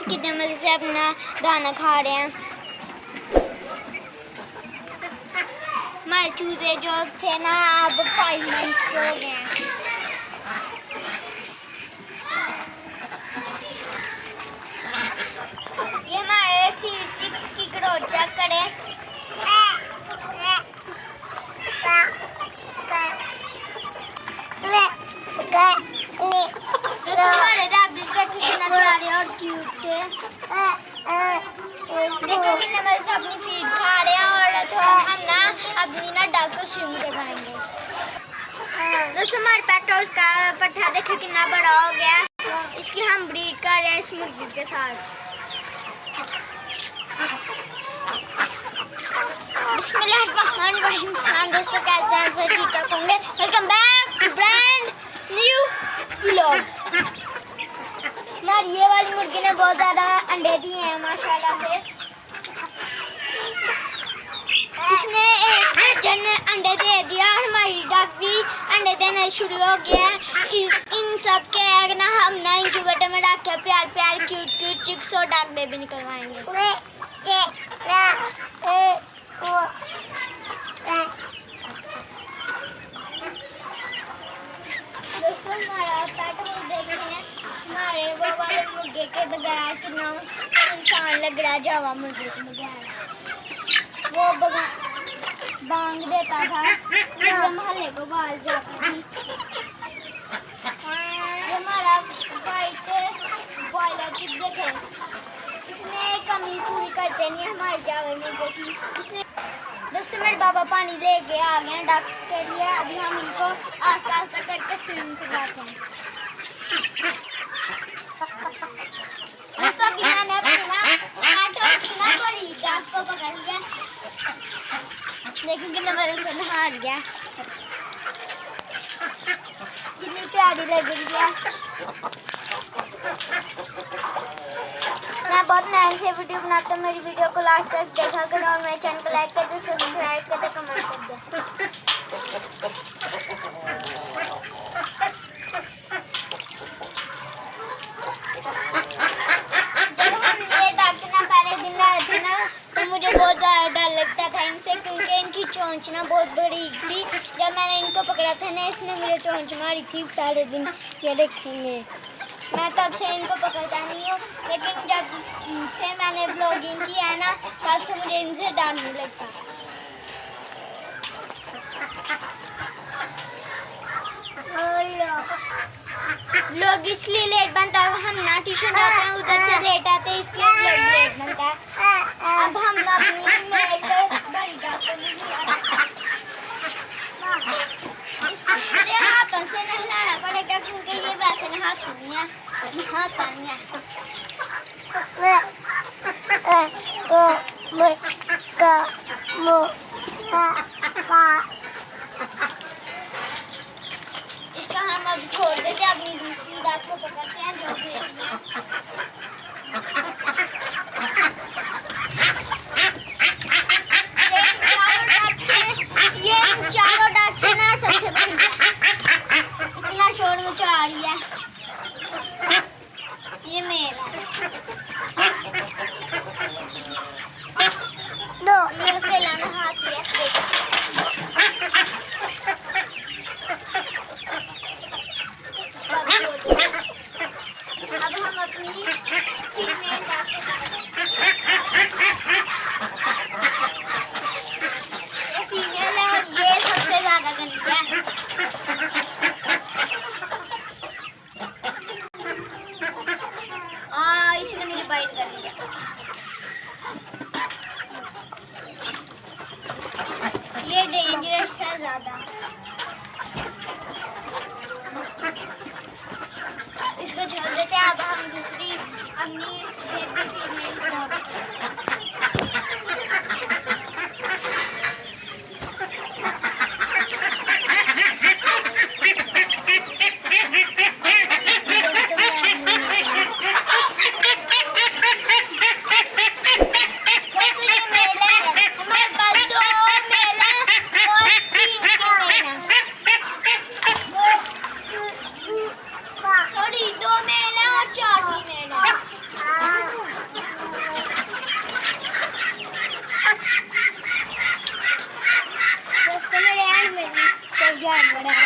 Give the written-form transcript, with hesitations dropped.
कितने मजे से अपना दाना खा रहे हैं। हमारे चूजे जो थे ना अब 5 मंथ के हो गए हैं। ये हमारे सीट्स की ग्रोथ चेक करें। हमारे रैबिट कितना प्यारे और क्यूट थे। देखो कितने मजे से अपनी फीड खा रहे हैं। और तो हम ना अपनी ना डक को स्विम करवाएंगे। दोस्तों हमारे पेट हाउस का पट्टा देखो कितना बड़ा हो गया। इसकी हम ब्रीड कर रहे हैं इस मुर्गी के साथ। बिस्मिल्लाहिर्रहमानिर्रहीम। दोस्तों कैसे हैं सब ठीक ठाक होंगे। Welcome back to brand new vlog. ये वाली मुर्गी ने बहुत ज़्यादा अंडे दिए हैं माशाल्लाह से। इसने एक जन अंडे दे दिया और हमारी डक भी अंडे देना शुरू हो गया है। इन सब के एग ना हम ना इंक्यूबेटर में रख के प्यार प्यार क्यूट क्यूट चिक्स और डक बेबी निकलवाएंगे। दोस्तों हमारा पेट हाउस देख रहे हैं। हमारे वो वाले मुर्गे के बगैर कितना इंसान लग रहा है। जावा मुर्गे के बगैर वो बांग देता था, पूरे मोहल्ले को बाल जाती थी। हमारा वाइट बॉयलर चिक देखे, इसने कमी पूरी करते नहीं हमारे जावे मुर्गे की। इसने दोस्तों मेरे बाबा पानी लेके आ गए हैं डक्स के लिए। अभी हम इनको आस्ता आस्ता करके स्विम करवाते हैं। दोस्तों अभी मैंने अपनी ना बड़ी डक को पकड़ लिया। देखिए कितना बड़ा से नहा गया, कितनी प्यारी लग रही है। मैं बहुत नए से वीडियो बनाता हूँ। मेरी वीडियो को लास्ट तक देखा करो और मेरे चैनल को लाइक कर दे, सब्सक्राइब कर दे, कमेंट कर दे। जब हम ये डॉक्टर ना पहले दिन लाए थे ना तो मुझे बहुत ज़्यादा डर लगता था इनसे, क्योंकि इनकी चोंच ना बहुत बड़ी थी। जब मैंने इनको पकड़ा था ना इसने मुझे चोंच मारी थी पहले दिन। ये देखेंगे मैं तब से इनको पकड़ता नहीं हूँ, लेकिन जब से मैंने ब्लॉगिंग किया है ना तब से मुझे इनसे डर नहीं लगता। लोग इसलिए लेट बनता है, हम ना ट्यूशन जाते हैं उधर से लेट आते हैं इसलिए लोग लेट बनता है। अब हम अपनी मेल बड़ी इसको हाथों से नहलाना पड़ेगा, क्योंकि ये वैसे नहाता नहीं है। इसका हम अब छोड़ देते हैं, अपनी दूसरी डक को पकड़ते हैं जो भी ये इन चारों डक से ना सबसे बड़ी इतना शोर मचा रही है। ये मेल है, ये अकेला नहाती है। अब हम अपनी फीमेल डक ये फीमेल है और ये सबसे ज्यादा गंदी है। इसने मेरी बाइट कर लिया। ये डेंजरस है ज्यादा, इसको छोड़ देते हैं। अब हम दूसरी अपनी जानवर है।